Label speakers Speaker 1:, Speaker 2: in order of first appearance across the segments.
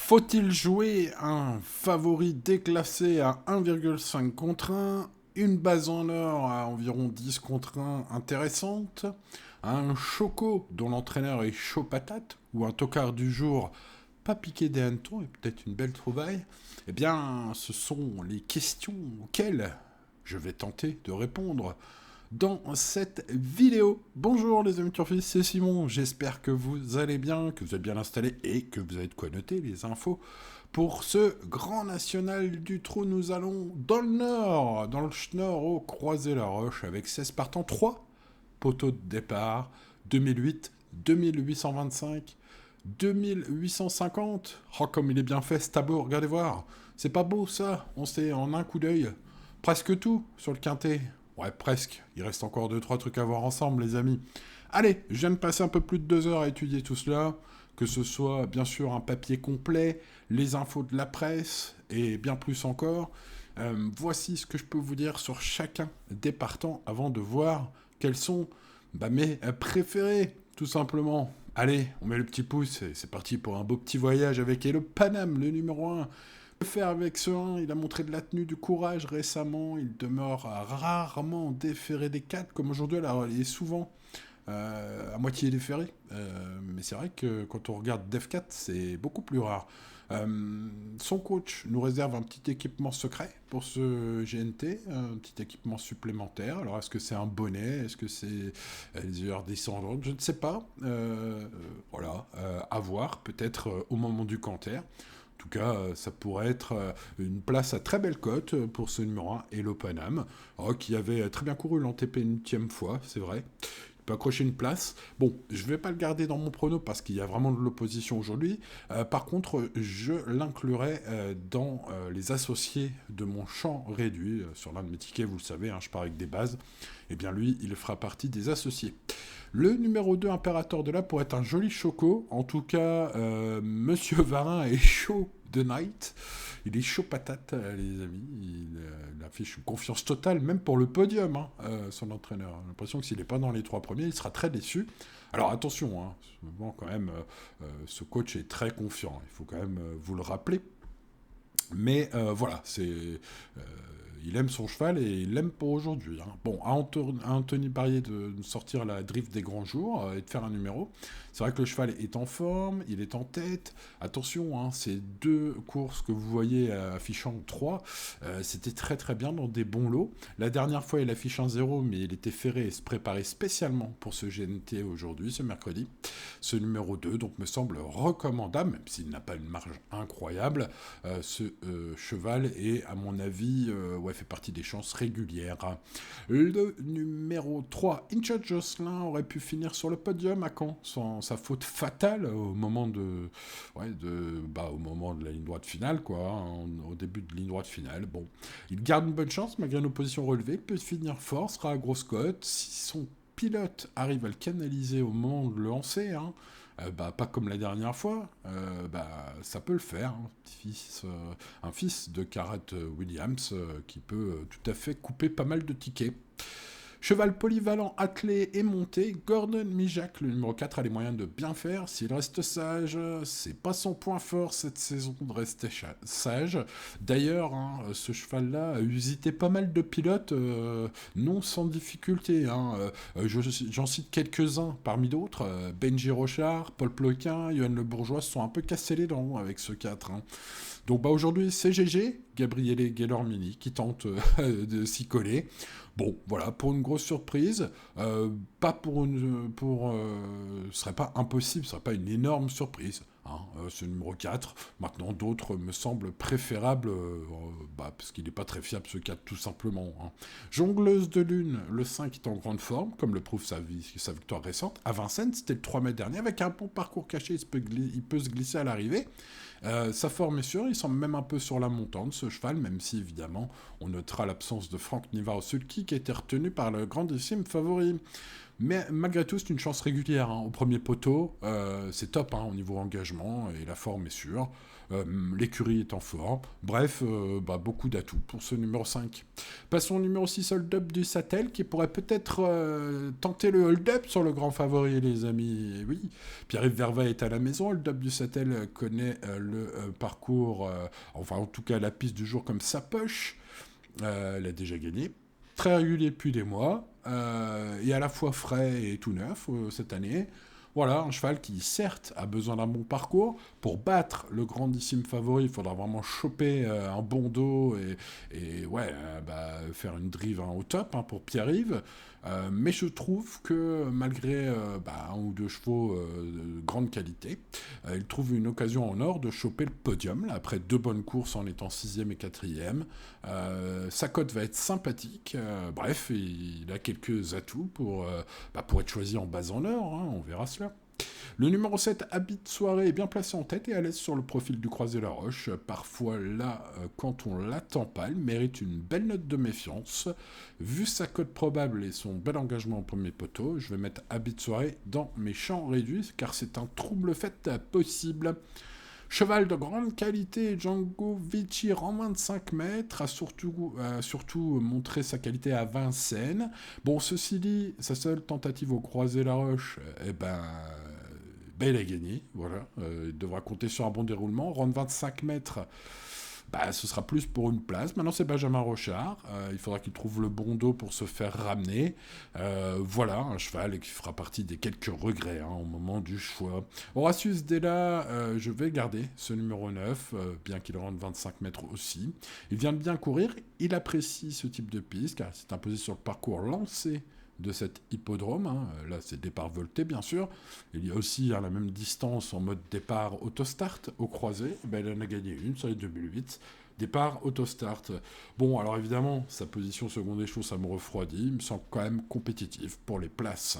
Speaker 1: Faut-il jouer un favori déclassé à 1,5 contre 1, une base en or à environ 10 contre 1 intéressante, un choco dont l'entraîneur est chaud patate, ou un tocard du jour pas piqué des hannetons et peut-être une belle trouvaille? Eh bien, ce sont les questions auxquelles je vais tenter de répondre dans cette vidéo. Bonjour les amis turfistes, c'est Simon, j'espère que vous allez bien, que vous êtes bien installés et que vous avez de quoi noter les infos. Pour ce grand national du trou, nous allons dans le nord, dans le schnorr au Croisé-la-Roche avec 16 partants, 3 poteaux de départ, 2008, 2825, 2850. Oh, comme il est bien fait ce tableau, regardez voir. C'est pas beau ça, on sait en un coup d'œil. Presque tout sur le quintet. Ouais, presque. Il reste encore 2-3 trucs à voir ensemble, les amis. Allez, je viens de passer un peu plus de 2 heures à étudier tout cela. Que ce soit, bien sûr, un papier complet, les infos de la presse, et bien plus encore. Voici ce que je peux vous dire sur chacun des partants avant de voir quels sont mes préférés, tout simplement. Allez, on met le petit pouce et c'est parti pour un beau petit voyage avec Hello Panam, le numéro 1. Que faire avec ce 1? Il a montré de la tenue, du courage récemment. Il demeure rarement déféré des 4, comme aujourd'hui. Alors, il est souvent à moitié déféré. Mais c'est vrai que quand on regarde Def 4, c'est beaucoup plus rare. Son coach nous réserve un petit équipement secret pour ce GNT, un petit équipement supplémentaire. Alors, est-ce que c'est un bonnet? Est-ce que c'est les heures descendantes? Je ne sais pas. Voilà, à voir, peut-être au moment du canter. En tout cas, ça pourrait être une place à très belle cote pour ce numéro 1, Hello Panam, qui avait très bien couru l'ATP une unième fois, c'est vrai. Il peut accrocher une place. Bon, je ne vais pas le garder dans mon prono parce qu'il y a vraiment de l'opposition aujourd'hui. Par contre, je l'inclurai dans les associés de mon champ réduit. Sur l'un de mes tickets, vous le savez, je pars avec des bases. Eh bien, lui, il fera partie des associés. Le numéro 2, Imperator de là, pourrait être un joli choco. En tout cas, Monsieur Varin est chaud de night. Il est chaud patate, les amis. Il affiche une confiance totale, même pour le podium, son entraîneur. J'ai l'impression que s'il n'est pas dans les 3 premiers, il sera très déçu. Alors attention, souvent, quand même, ce coach est très confiant. Il faut quand même vous le rappeler. Mais voilà, il aime son cheval et il l'aime pour aujourd'hui. Bon, à Anthony Barrier de sortir la drift des grands jours et de faire un numéro. C'est vrai que le cheval est en forme, il est en tête. Attention, ces 2 courses que vous voyez affichant 3, c'était très très bien dans des bons lots. La dernière fois, il affiche un 0, mais il était ferré et se préparait spécialement pour ce GNT aujourd'hui, ce mercredi. Ce numéro 2, donc, me semble recommandable, même s'il n'a pas une marge incroyable. Ce cheval est, à mon avis, fait partie des chances régulières. Le numéro 3, Incha Jocelyn, aurait pu finir sur le podium à Caen, sans sa faute fatale au moment au moment de la ligne droite finale, au début de ligne droite finale. Bon, il garde une bonne chance malgré une opposition relevée, il peut finir fort, sera à grosse cote. Si son pilote arrive à le canaliser au moment de le lancer, pas comme la dernière fois, ça peut le faire. Un fils de Garrett Williams qui peut tout à fait couper pas mal de tickets. Cheval polyvalent, attelé et monté, Gordon Mijak, le numéro 4, a les moyens de bien faire. S'il reste sage, c'est pas son point fort cette saison de rester sage. D'ailleurs, ce cheval-là a usité pas mal de pilotes, non sans difficulté. J'en cite quelques-uns parmi d'autres. Benji Rochard, Paul Ploquin, Johan Le Bourgeois se sont un peu cassés les dents avec ce 4. Donc aujourd'hui, c'est GG, Gabriele Guelormini, qui tente de s'y coller. Bon, voilà, pour une grosse surprise, ce serait pas impossible, ce serait pas une énorme surprise. Ce numéro 4. Maintenant, d'autres me semblent préférables, parce qu'il n'est pas très fiable, ce 4, tout simplement. Jongleuse de lune, le 5 est en grande forme, comme le prouve sa victoire récente. À Vincennes, c'était le 3 mai dernier, avec un bon parcours caché, il peut se glisser à l'arrivée. Sa forme est sûre, il semble même un peu sur la montante, ce cheval, même si, évidemment, on notera l'absence de Franck Nivard-Sulky, qui a été retenu par le grandissime favori. Mais malgré tout, c'est une chance régulière. Au premier poteau, c'est top au niveau engagement, et la forme est sûre. L'écurie est en forme. Bref, beaucoup d'atouts pour ce numéro 5. Passons au numéro 6, hold-up du Sattel, qui pourrait peut-être tenter le hold-up sur le grand favori, les amis. Et oui, Pierre-Yves Verva est à la maison. Hold-up du Sattel connaît parcours, enfin en tout cas la piste du jour comme sa poche. Elle a déjà gagné. Très régulier depuis des mois, et à la fois frais et tout neuf cette année. Voilà, un cheval qui, certes, a besoin d'un bon parcours. Pour battre le grandissime favori, il faudra vraiment choper un bon dos et ouais, faire une drive au top pour Pierre-Yves. Mais je trouve que malgré un ou deux chevaux de grande qualité, il trouve une occasion en or de choper le podium, là, après 2 bonnes courses en étant 6e et 4e. Sa cote va être sympathique. Bref, il a quelques atouts pour être choisi en bas en or, on verra cela. Le numéro 7, Habit de soirée, est bien placé en tête et à l'aise sur le profil du Croisé-la-Roche. Parfois là, quand on l'attend pas, il mérite une belle note de méfiance. Vu sa cote probable et son bel engagement au premier poteau, je vais mettre Habit de soirée dans mes champs réduits, car c'est un trouble fait possible. Cheval de grande qualité, Django Vici en 25 mètres, a surtout montré sa qualité à Vincennes. Bon, ceci dit, sa seule tentative au Croisé-la-Roche, il a gagné, voilà. Il devra compter sur un bon déroulement. Rendre 25 mètres, ce sera plus pour une place. Maintenant, c'est Benjamin Rochard. Il faudra qu'il trouve le bon dos pour se faire ramener. Voilà, un cheval qui fera partie des quelques regrets au moment du choix. Horatius Della, je vais garder ce numéro 9, bien qu'il rentre 25 mètres aussi. Il vient de bien courir. Il apprécie ce type de piste, car il s'est imposé sur le parcours lancé de cet hippodrome. Là, c'est départ volté, bien sûr. Il y a aussi la même distance en mode départ autostart au croisé. Il en a gagné une sur les 2008. Départ autostart. Bon, alors évidemment, sa position seconde échou, ça me refroidit. Il me semble quand même compétitif pour les places.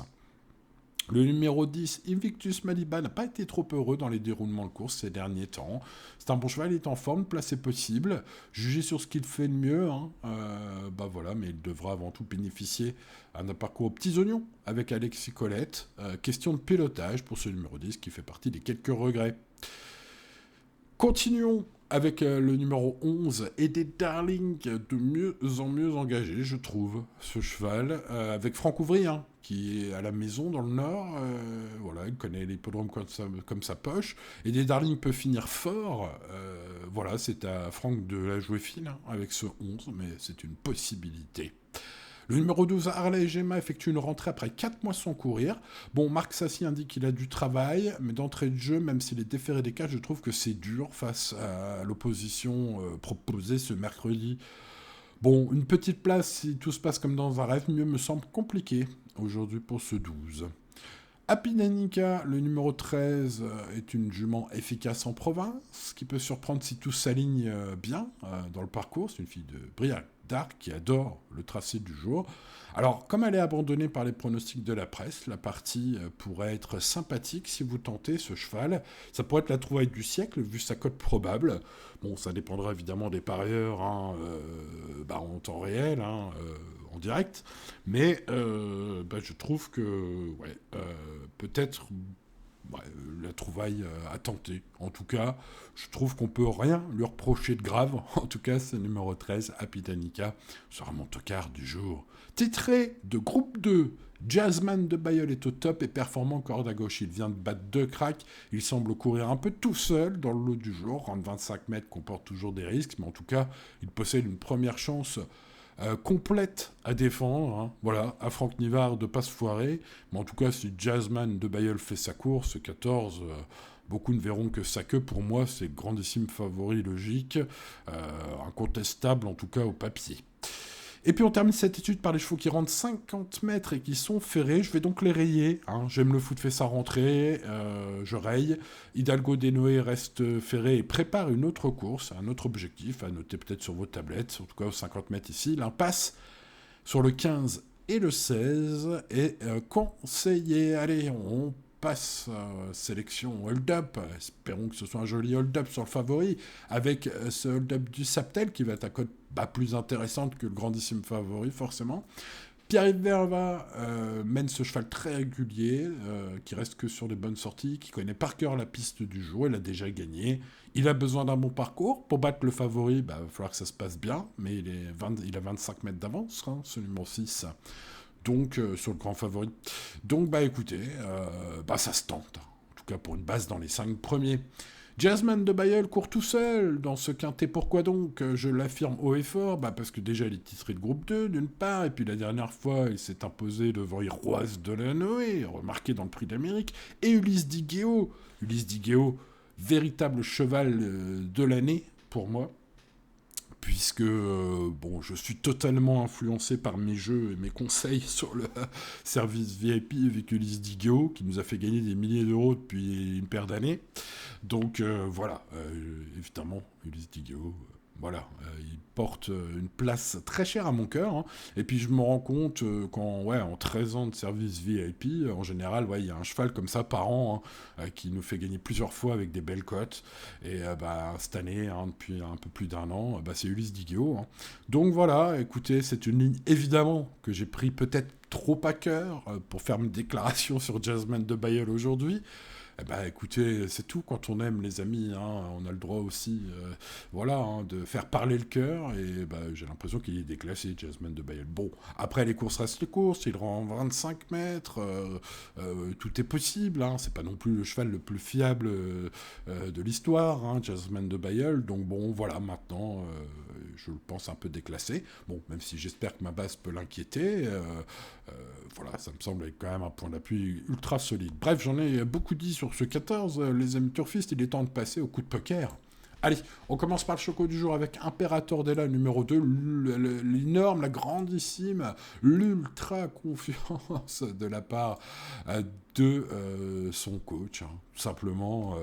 Speaker 1: Le numéro 10, Invictus Maliba, n'a pas été trop heureux dans les déroulements de course ces derniers temps. C'est un bon cheval, il est en forme, placé possible. Jugé sur ce qu'il fait de mieux, mais il devra avant tout bénéficier d'un parcours aux petits oignons avec Alexis Colette. Question de pilotage pour ce numéro 10 qui fait partie des quelques regrets. Continuons avec le numéro 11 et des darlings de mieux en mieux engagés, je trouve, ce cheval, avec Franck Ouvry, qui est à la maison dans le Nord. Il connaît l'hippodrome comme sa poche. Et des darlings peut finir fort. C'est à Franck de la jouer fine avec ce 11, mais c'est une possibilité. Le numéro 12, Harley Gemma, effectue une rentrée après 4 mois sans courir. Bon, Marc Sassy indique qu'il a du travail, mais d'entrée de jeu, même s'il est déféré des cas, je trouve que c'est dur face à l'opposition proposée ce mercredi. Bon, une petite place, si tout se passe comme dans un rêve, mieux me semble compliqué aujourd'hui pour ce 12. Happy Danica, le numéro 13, est une jument efficace en province, qui peut surprendre si tout s'aligne bien dans le parcours. C'est une fille de Briac d'Arc qui adore le tracé du jour. Alors, comme elle est abandonnée par les pronostics de la presse, la partie pourrait être sympathique si vous tentez ce cheval. Ça pourrait être la trouvaille du siècle, vu sa cote probable. Bon, ça dépendra évidemment des parieurs en temps réel, en direct. Mais je trouve que peut-être la trouvaille à tenter. En tout cas, je trouve qu'on peut rien lui reprocher de grave. En tout cas, c'est numéro 13, Happy Danica, sera mon tocard du jour. Titré de groupe 2, Jazzman de Bayeul est au top et performant corde à gauche. Il vient de battre 2 cracks. Il semble courir un peu tout seul dans le lot du jour. Rendre 25 mètres comporte toujours des risques, mais en tout cas, il possède une première chance complète à défendre. À Franck Nivard de pas se foirer. Mais en tout cas, si Jazzman de Bayeul fait sa course, 14, beaucoup ne verront que sa queue. Pour moi, c'est grandissime favori logique, incontestable en tout cas au papier. Et puis on termine cette étude par les chevaux qui rentrent 50 mètres et qui sont ferrés. Je vais donc les rayer. J'aime le foot fait sa rentrée, je raye. Hidalgo Denoé reste ferré et prépare une autre course, un autre objectif, à noter peut-être sur vos tablettes, en tout cas aux 50 mètres ici. L'impasse sur le 15 et le 16 est conseillé. Allez, on passe sélection hold-up. Espérons que ce soit un joli hold-up sur le favori, avec ce hold-up du Saptel qui va être à cote plus intéressante que le grandissime favori, forcément. Pierre-Yves Verva mène ce cheval très régulier, qui reste que sur des bonnes sorties, qui connaît par cœur la piste du jour, il a déjà gagné. Il a besoin d'un bon parcours. Pour battre le favori, il va falloir que ça se passe bien, mais il a 25 mètres d'avance, ce numéro 6. Donc, sur le grand favori. Donc, écoutez, ça se tente. En tout cas, pour une base dans les 5 premiers. Jasmine de Bayeul court tout seul dans ce quintet. Pourquoi donc? Je l'affirme haut et fort. Parce que déjà, il est titré de groupe 2, d'une part. Et puis la dernière fois, il s'est imposé devant Iroise Delanoë, remarqué dans le Prix d'Amérique. Et Ulysse Diguéo. Ulysse Diguéo, véritable cheval de l'année pour moi. Puisque je suis totalement influencé par mes jeux et mes conseils sur le service VIP avec Ulysse Digueau, qui nous a fait gagner des milliers d'euros depuis une paire d'années. Donc voilà, évidemment, Ulysse Digueau, il porte une place très chère à mon cœur. Hein. Et puis je me rends compte en 13 ans de service VIP, en général, il y a un cheval comme ça par an qui nous fait gagner plusieurs fois avec des belles cotes. Et cette année, depuis un peu plus d'un an, c'est Ulysse Digueau. Hein. Donc voilà, écoutez, c'est une ligne évidemment que j'ai pris peut-être trop à cœur pour faire une déclaration sur Jasmine de Bayeul aujourd'hui. Écoutez, c'est tout quand on aime les amis, hein, on a le droit aussi, de faire parler le cœur, et j'ai l'impression qu'il est déclassé, Jasmine de Bayeul. Bon, après les courses restent les courses, il rend 25 mètres, tout est possible, hein, c'est pas non plus le cheval le plus fiable de l'histoire, hein, Jasmine de Bayeul, donc bon, voilà, maintenant, je le pense un peu déclassé, bon, même si j'espère que ma base peut l'inquiéter, ça me semble quand même un point d'appui ultra solide. Bref, j'en ai beaucoup dit sur ce 14, les amis turfistes, il est temps de passer au coup de poker. Allez, on commence par le choco du jour avec Imperator Della numéro 2, l'énorme, la grandissime, l'ultra confiance de la part de son coach, hein. Tout simplement,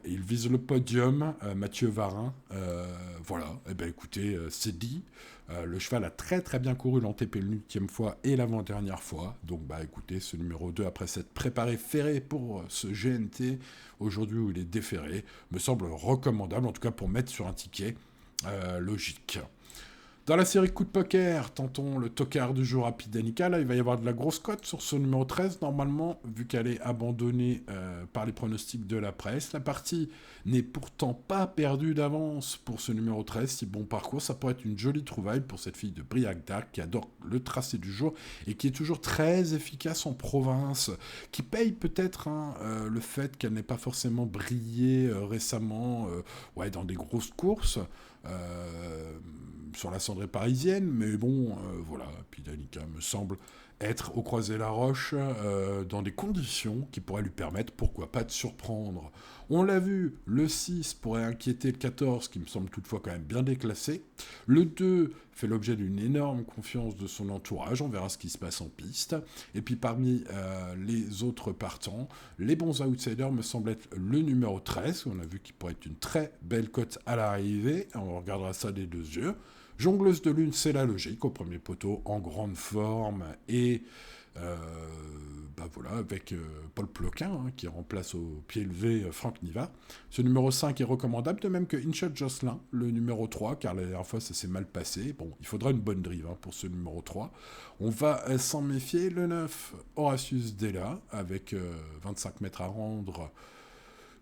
Speaker 1: il vise le podium, Mathieu Varin, écoutez, c'est dit. Le cheval a très très bien couru l'ANTP l'ultième fois et l'avant-dernière fois. Donc écoutez, ce numéro 2, après s'être préparé ferré pour ce GNT, aujourd'hui où il est déféré, me semble recommandable, en tout cas pour mettre sur un ticket logique. Dans la série coup de poker, tentons le tocard du jour rapide Danica. Là, il va y avoir de la grosse cote sur ce numéro 13, normalement, vu qu'elle est abandonnée par les pronostics de la presse. La partie n'est pourtant pas perdue d'avance pour ce numéro 13. Si bon parcours, ça pourrait être une jolie trouvaille pour cette fille de Briac d'Arc qui adore le tracé du jour et qui est toujours très efficace en province, qui paye peut-être le fait qu'elle n'ait pas forcément brillé récemment dans des grosses courses. Sur la cendrée parisienne, mais bon, Puis Danica me semble être au Croisé-la-Roche dans des conditions qui pourraient lui permettre, pourquoi pas, de surprendre. On l'a vu, le 6 pourrait inquiéter le 14, qui me semble toutefois quand même bien déclassé. Le 2 fait l'objet d'une énorme confiance de son entourage, on verra ce qui se passe en piste. Et puis parmi les autres partants, les bons outsiders me semblent être le numéro 13, on a vu qu'il pourrait être une très belle cote à l'arrivée, on regardera ça des deux yeux. Jongleuse de lune, c'est la logique, au premier poteau, en grande forme, et avec Paul Ploquin, qui remplace au pied levé Franck Niva. Ce numéro 5 est recommandable, de même que Inshot Jocelyn, le numéro 3, car la dernière fois ça s'est mal passé. Bon, il faudra une bonne drive pour ce numéro 3. On va s'en méfier. Le 9, Horatius Della, avec 25 mètres à rendre,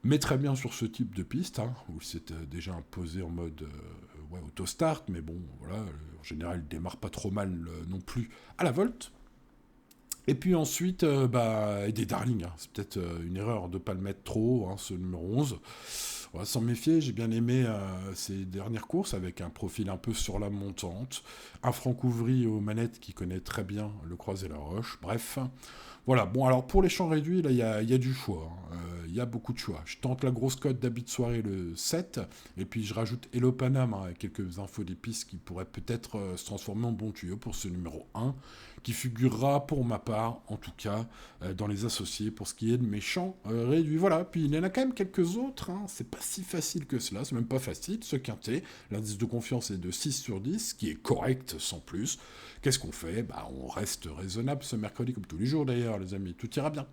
Speaker 1: mais très bien sur ce type de piste, où il s'est déjà imposé en mode auto-start, mais bon, en général, il démarre pas trop mal non plus à la volte. Et puis ensuite, des darlings, c'est peut-être une erreur de ne pas le mettre trop haut, ce numéro 11. On va s'en méfier, j'ai bien aimé ces dernières courses, avec un profil un peu sur la montante, un Franck Ouvry aux manettes qui connaît très bien le Croisé-la-Roche, bref. Voilà, bon alors pour les champs réduits, là il y a du choix, il y a beaucoup de choix. Je tente la grosse cote d'habit de soirée le 7, et puis je rajoute Hello Panam, avec quelques infos des pistes qui pourraient peut-être se transformer en bon tuyau pour ce numéro 1, qui figurera pour ma part, en tout cas, dans les associés pour ce qui est de mes champs réduits. Voilà, puis il y en a quand même quelques autres, c'est pas si facile que cela, c'est même pas facile, ce quintet, l'indice de confiance est de 6 sur 10, ce qui est correct sans plus. Qu'est-ce qu'on fait? On reste raisonnable ce mercredi, comme tous les jours d'ailleurs, les amis, tout ira bien.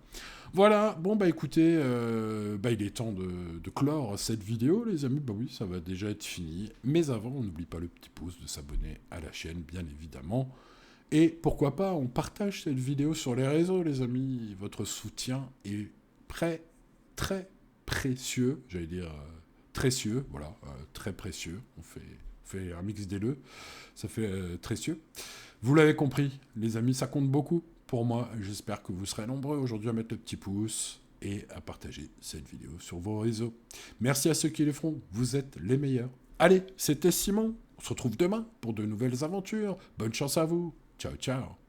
Speaker 1: Voilà, bon écoutez, il est temps de clore cette vidéo, les amis, oui, ça va déjà être fini, mais avant, on n'oublie pas le petit pouce, de s'abonner à la chaîne, bien évidemment, et pourquoi pas, on partage cette vidéo sur les réseaux, les amis, votre soutien est très précieux, j'allais dire précieux, très précieux, on fait un mix des deux, ça fait précieux. Vous l'avez compris, les amis, ça compte beaucoup pour moi. J'espère que vous serez nombreux aujourd'hui à mettre le petit pouce. et à partager cette vidéo sur vos réseaux. Merci à ceux qui le feront, vous êtes les meilleurs. Allez, c'était Simon, on se retrouve demain pour de nouvelles aventures. Bonne chance à vous, ciao ciao.